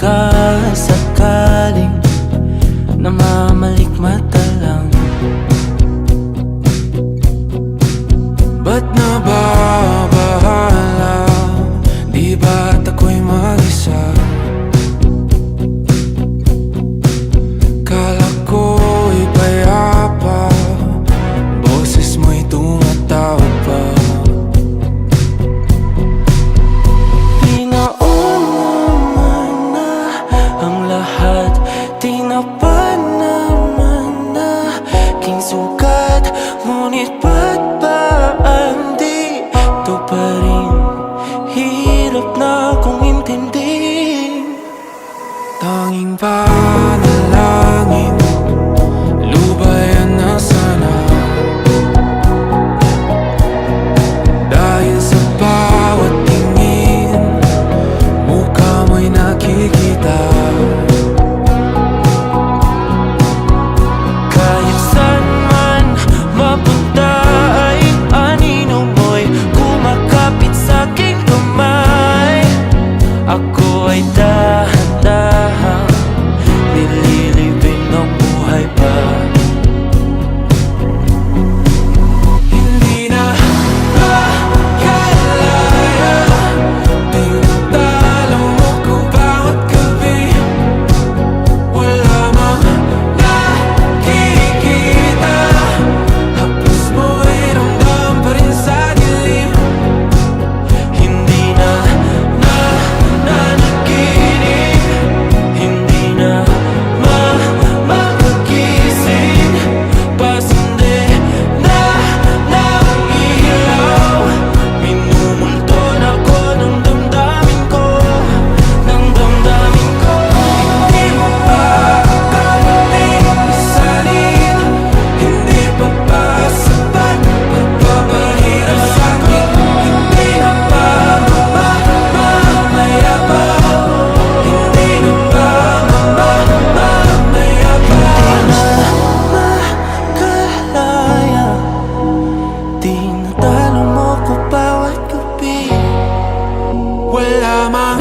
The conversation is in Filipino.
sakasakaling namamalikmata lang. Ba't nababahala? Di ba't ako'y mag-isa? Kala ko'y payapa, boses mo'y tumatawag pa. Pinauna na ang lahat, tinapan naman na aking sugat. Ngunit ba't ba di ito pa rin? Hirap na akong intindihin. Tanging panalangin, lubayan na sana. Dahil sa bawat tingin, mukha mo'y nakikita. Kahit saan man mapunta ay anino mo'y kumakapit sa'king kamay. Ako ay dahan-dahan nililibing ng buhay pa. Hindi na makalaya, tinatalo mo ko bawat gabi. Wala mang nakikita, hapos mo'y ramdam pa rin sa dilim. Hindi na nanaginip, hindi na makagising. Pasindi na ng ilaw, minumulton ako ng damdamin ko, ng damdamin ko. Hindi mo pa akalaing masalin, hindi pa ba sapat pagpapahirap sa'kin? Hindi na ba mamayabang? Hindi na ba mamayabang? Makalaya, tinatalo mo ko bawat gabi. Wala mang